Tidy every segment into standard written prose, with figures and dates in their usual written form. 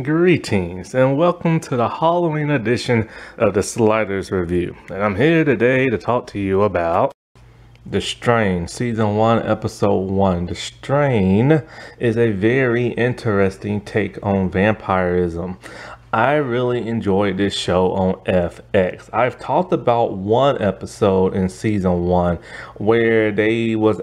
Greetings and welcome to the Halloween edition of the Sliders Review. And I'm here today to talk to you about The Strain, Season 1, Episode 1. The Strain is a very interesting take on vampirism. I really enjoyed this show on FX. I've talked about one episode in Season 1 where they was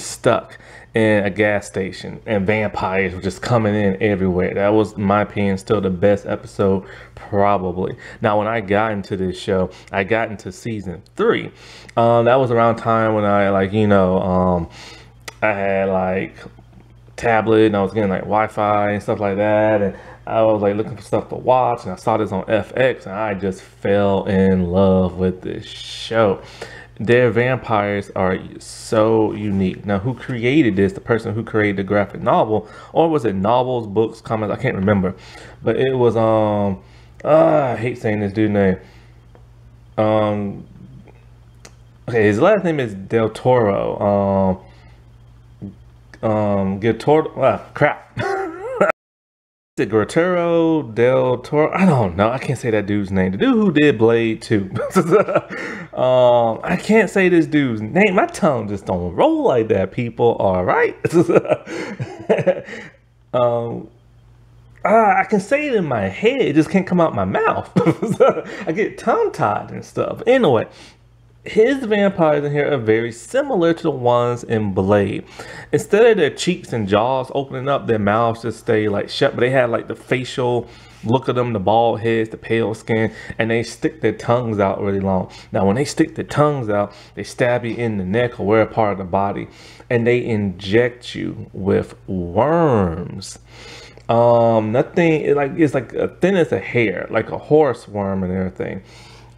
stuck in a gas station and vampires were just coming in everywhere. That was, in my opinion, still the best episode probably. Now when I got into this show, I got into Season 3. That was around time when I I had tablet and I was getting Wi-Fi and stuff like that, and I was looking for stuff to watch, and I saw this on FX and I just fell in love with this show. Their vampires are so unique. Now, who created this? The person who created the graphic novel, or was it novels, books, comics? I can't remember, but it was I hate saying this dude's name. Okay, his last name is Del Toro. Crap. Is it Guillermo del Toro? I don't know. I can't say that dude's name. The dude who did Blade 2. I can't say this dude's name. My tongue just don't roll like that, people. All right. I can say it in my head. It just can't come out my mouth. I get tongue-tied and stuff. Anyway, his vampires in here are very similar to the ones in Blade. Instead of their cheeks and jaws opening up, their mouths just stay shut, but they have the facial look of them, the bald heads, the pale skin, and they stick their tongues out really long. Now when they stick their tongues out, they stab you in the neck or where part of the body, and they inject you with worms. Nothing, it's thin as a hair, like a horse worm and everything,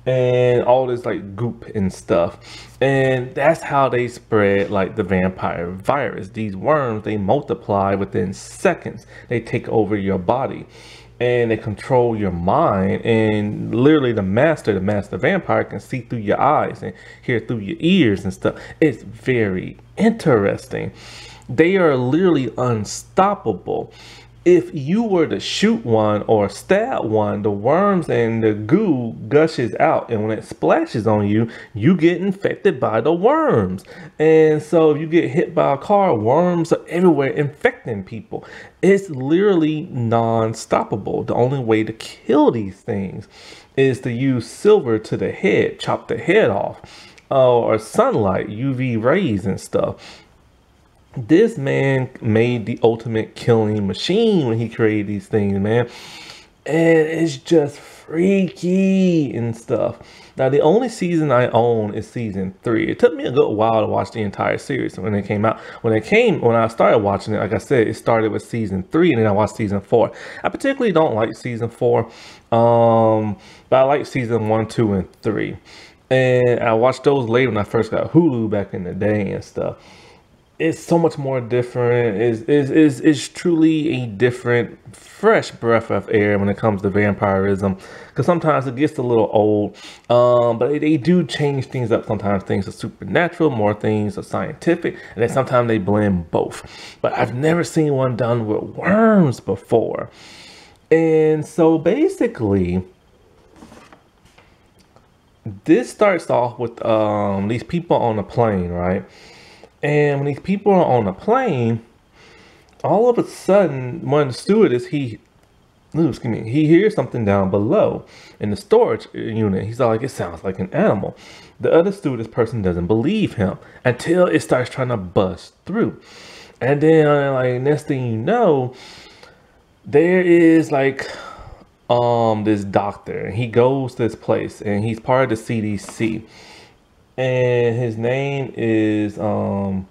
and all this goop and stuff, and that's how they spread the vampire virus. These worms, they multiply within seconds. They take over your body and they control your mind, and literally the master vampire can see through your eyes and hear through your ears and stuff. It's very interesting. They are literally unstoppable. If you were to shoot one or stab one, the worms and the goo gushes out, and when it splashes on you, you get infected by the worms. And so if you get hit by a car, worms are everywhere infecting people. It's literally non-stoppable. The only way to kill these things is to use silver to the head, chop the head off, or sunlight, UV rays and stuff. This man made the ultimate killing machine when he created these things, man. And it's just freaky and stuff. Now, the only season I own is Season 3. It took me a good while to watch the entire series when it came out. When I started watching it, like I said, it started with Season 3, and then I watched Season 4. I particularly don't like Season 4, but I like Season 1, 2, and 3. And I watched those later when I first got Hulu back in the day and stuff. It's so much more different. It's truly a different, fresh breath of air when it comes to vampirism, because sometimes it gets a little old, but they do change things up. Sometimes things are supernatural, more things are scientific, and then sometimes they blend both. But I've never seen one done with worms before. And so basically, this starts off with these people on a plane, right? And when these people are on a plane, all of a sudden, one of the stewardess, he hears something down below in the storage unit. He's like, it sounds like an animal. The other stewardess person doesn't believe him until it starts trying to bust through. And then, next thing you know, there is this doctor. He goes to this place, and he's part of the CDC. And his name is Efron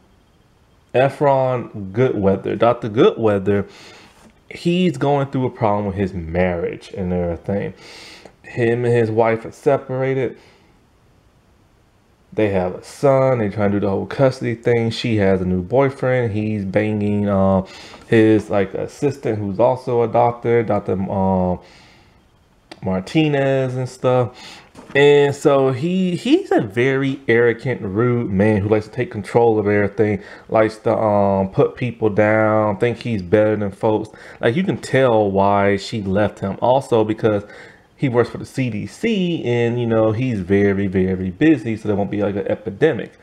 Goodweather. Dr. Goodweather, he's going through a problem with his marriage and everything. Him and his wife are separated. They have a son. They try to do the whole custody thing. She has a new boyfriend. He's banging his assistant, who's also a doctor, Dr. Martinez and stuff. And so he's a very arrogant, rude man who likes to take control of everything, likes to put people down, think he's better than folks. Like, you can tell why she left him. Also because he works for the CDC, and you know he's very, very busy, so there won't be like an epidemic.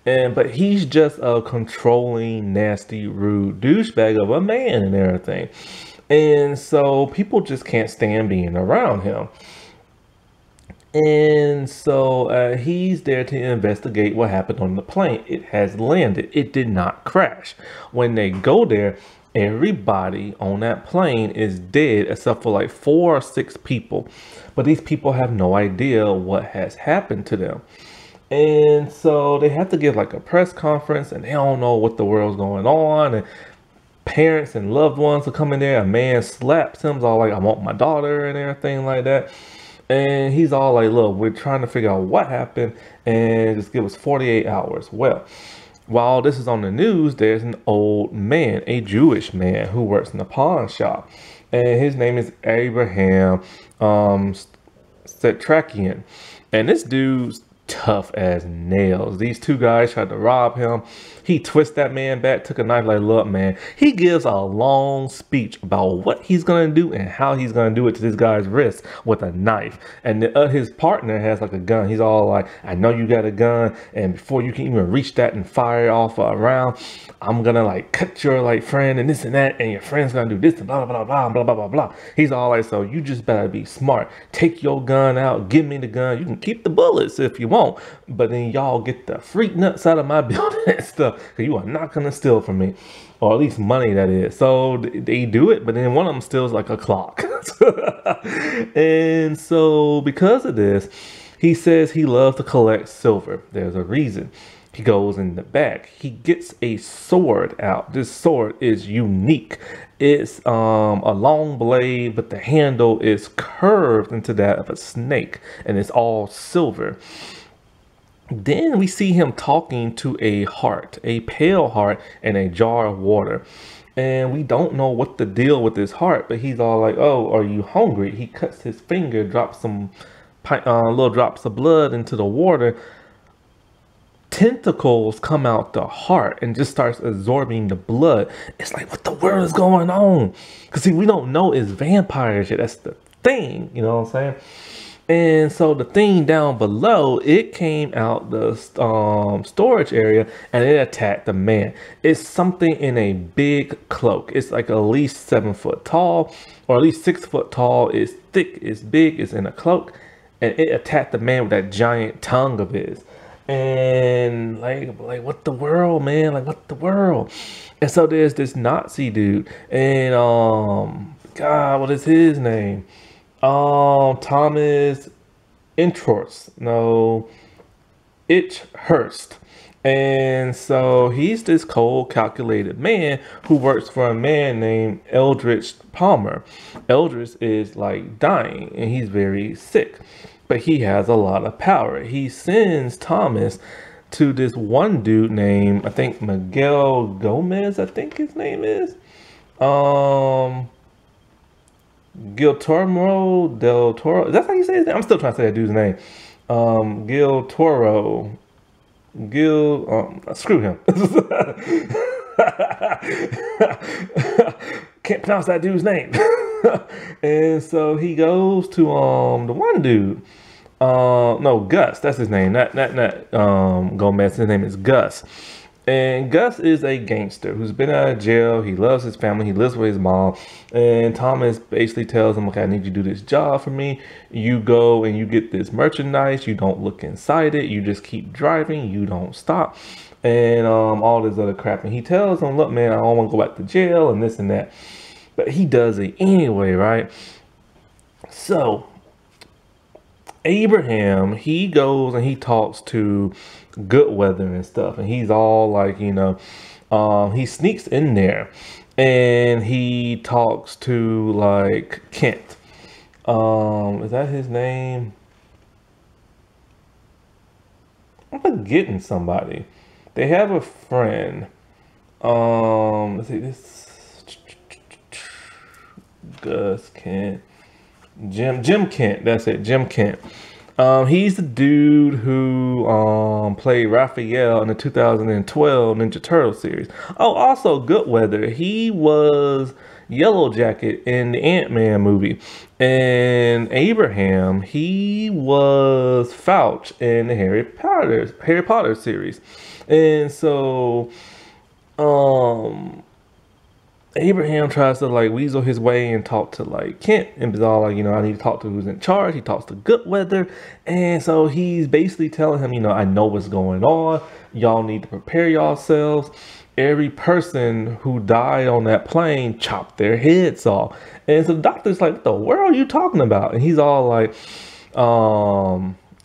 But he's just a controlling, nasty, rude douchebag of a man and everything. And so people just can't stand being around him. And so he's there to investigate what happened on the plane. It has landed. It did not crash. When they go there, everybody on that plane is dead except for like 4 or 6 people. But these people have no idea what has happened to them. And so they have to give like a press conference, and they don't know what the world's going on. And parents and loved ones will come in there. A man slaps him, all like, I want my daughter and everything like that. And he's all like, look, we're trying to figure out what happened, and just give us 48 hours. Well, while this is on the news, there's an old man, a Jewish man who works in a pawn shop. And his name is Abraham Setrakian. And this dude's tough as nails. These 2 guys tried to rob him. He twists that man back, took a knife, like, look, man. He gives a long speech about what he's going to do and how he's going to do it to this guy's wrist with a knife. And his partner has like a gun. He's all like, I know you got a gun, and before you can even reach that and fire off a round, I'm going to like cut your like friend and this and that, and your friend's going to do this and blah, blah, blah, blah, blah, blah, blah. He's all like, so you just better be smart. Take your gun out. Give me the gun. You can keep the bullets if you want, but then y'all get the freak nuts out of my building and stuff, because you are not going to steal from me, or at least money, that is. So they do it, but then one of them steals like a clock. And so because of this, he says he loves to collect silver. There's a reason. He goes in the back. He gets a sword out. This sword is unique. It's a long blade, but the handle is curved into that of a snake, and it's all silver. Then we see him talking to a heart, a pale heart, and a jar of water. And we don't know what the deal with this heart, but he's all like, oh, are you hungry? He cuts his finger, drops some little drops of blood into the water. Tentacles come out the heart and just starts absorbing the blood. It's like, what the world is going on? Because see, we don't know it's vampires yet. That's the thing, you know what I'm saying? And so the thing down below, it came out the storage area, and it attacked the man. It's something in a big cloak. It's like at least 7 foot tall, or at least 6 foot tall. It's thick, it's big, it's in a cloak, and it attacked the man with that giant tongue of his. And like what the world, man? Like, what the world? And so there's this Nazi dude, and God, what is his name? Thomas Introst, no, Itchhurst. And so he's this cold, calculated man who works for a man named Eldridge Palmer. Eldridge is like dying, and he's very sick, but he has a lot of power. He sends Thomas to this one dude named, I think, Miguel Gomez, I think his name is. Guillermo del Toro. That's how you say his name? I'm still trying to say that dude's name. Gil Toro. Screw him. Can't pronounce that dude's name. And so he goes to the one dude. No, Gus. That's his name. Not Gomez. His name is Gus. And Gus is a gangster who's been out of jail. He loves his family. He lives with his mom. And Thomas basically tells him, okay, I need you to do this job for me. You go and you get this merchandise. You don't look inside it. You just keep driving. You don't stop. And all this other crap. And he tells him, look, man, I don't want to go back to jail and this and that. But he does it anyway, right? So Abraham, he goes and he talks to Goodweather and stuff, and he's all like, you know, he sneaks in there and he talks to like Kent. Is that his name? I'm forgetting somebody. They have a friend. Let's see, this Gus Kent. Jim Kent, that's it, Jim Kent. He's the dude who played Raphael in the 2012 Ninja Turtle series. Oh, also Goodweather. He was Yellow Jacket in the Ant-Man movie. And Abraham, he was Fouch in the Harry Potter series. And so Abraham tries to like weasel his way and talk to like Kent, and it's all like, I need to talk to who's in charge. He talks to Goodweather, and so he's basically telling him, I know what's going on. Y'all need to prepare yourselves. Every person who died on that plane chopped their heads off. And so the doctor's like, what the world are you talking about? And he's all like,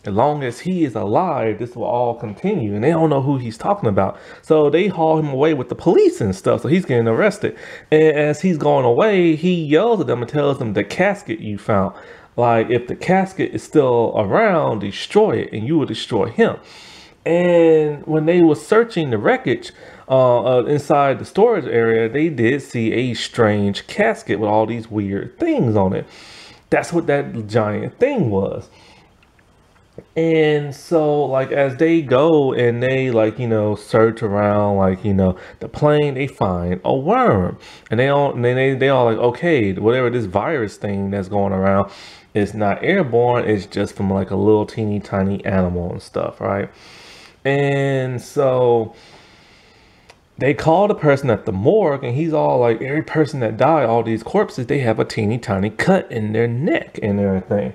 as long as he is alive, this will all continue. And they don't know who he's talking about. So they haul him away with the police and stuff. So he's getting arrested. And as he's going away, he yells at them and tells them, the casket you found. Like, if the casket is still around, destroy it and you will destroy him. And when they were searching the wreckage inside the storage area, they did see a strange casket with all these weird things on it. That's what that giant thing was. And so, like, as they go and they, like, search around, like, the plane, they find a worm. And they all like, okay, whatever this virus thing that's going around, it's not airborne. It's just from, like, a little teeny tiny animal and stuff, right? And so they call the person at the morgue, and he's all like, every person that died, all these corpses, they have a teeny tiny cut in their neck and everything.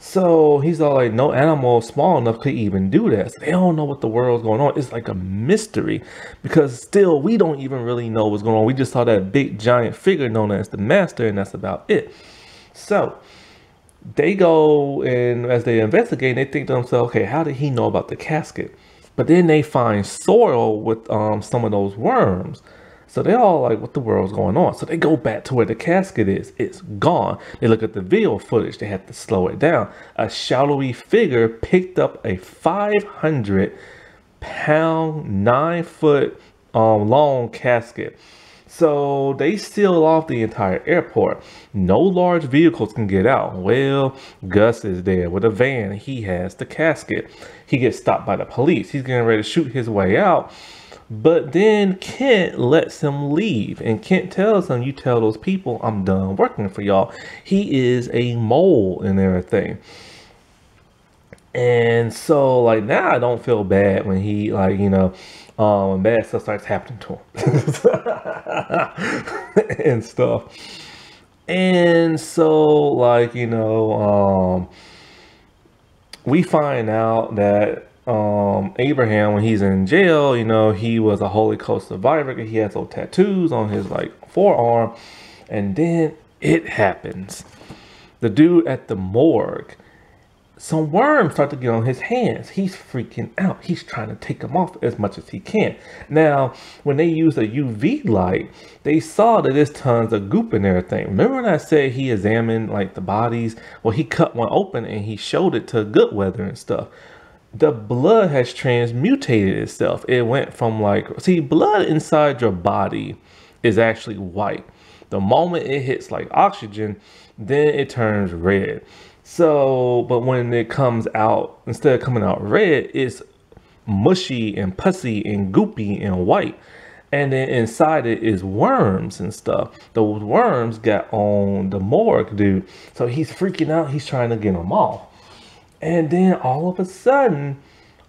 So he's all like, no animal small enough could even do that. So they don't know what the world's going on. It's like a mystery, because still we don't even really know what's going on. We just saw that big giant figure known as the Master, and that's about it. So they go, and as they investigate, they think to themselves, okay, how did he know about the casket? But then they find soil with some of those worms. So they all like, what the world's going on? So they go back to where the casket is. It's gone. They look at the video footage. They have to slow it down. A shadowy figure picked up a 500-pound, 9-foot long casket. So they seal off the entire airport. No large vehicles can get out. Well, Gus is there with a van. He has the casket. He gets stopped by the police. He's getting ready to shoot his way out. But then Kent lets him leave. And Kent tells him, you tell those people I'm done working for y'all. He is a mole and everything. And so, like, now I don't feel bad when he, like, when bad stuff starts happening to him and stuff. And so, like, we find out that Abraham, when he's in jail, he was a Holocaust survivor. He had those tattoos on his, like, forearm. And then it happens. The dude at the morgue, some worms start to get on his hands. He's freaking out. He's trying to take them off as much as he can. Now, when they used a UV light, they saw that there's tons of goop in everything. Remember when I said he examined, like, the bodies? Well, he cut one open and he showed it to Goodweather and stuff. The blood has transmutated itself. It went from, like, see, blood inside your body is actually white. The moment it hits, like, oxygen, then it turns red. So, but when it comes out, instead of coming out red, it's mushy and pussy and goopy and white. And then inside it is worms and stuff. Those worms got on the morgue dude. So he's freaking out. He's trying to get them off. And then all of a sudden,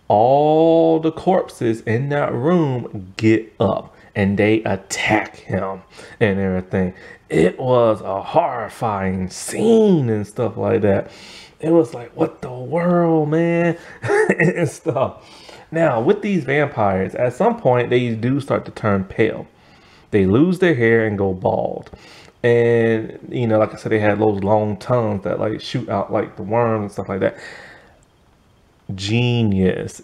all the corpses in that room get up and they attack him and everything. It was a horrifying scene and stuff like that. It was like, what the world, man? And stuff. Now, with these vampires, at some point, they do start to turn pale. They lose their hair and go bald. And, like I said, they had those long tongues that, like, shoot out, like, the worms and stuff like that. Genius,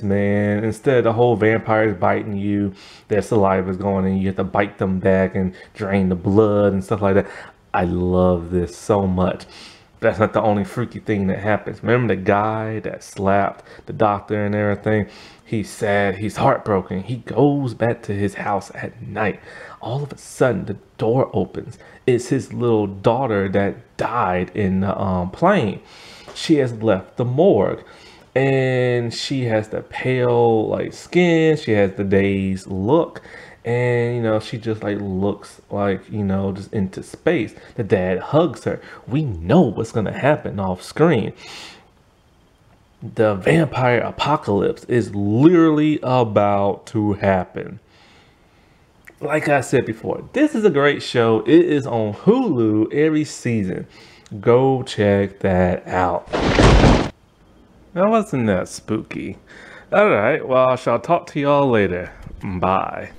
man. Instead of the whole vampires biting you, their saliva is going and you have to bite them back and drain the blood and stuff like that. I love this so much. That's not the only freaky thing that happens. Remember the guy that slapped the doctor and everything? He's sad, he's heartbroken. He goes back to his house at night. All of a sudden, the door opens. It's his little daughter that died in the plane. she has left the morgue. And she has the pale like skin, she has the dazed look, and you know, she just like looks like, you know, just into space. The dad hugs her. We know what's gonna happen off screen. The vampire apocalypse is literally about to happen. Like I said before, this is a great show. It is on Hulu every season. Go check that out. That wasn't that spooky. Alright, well, I shall talk to y'all later. Bye.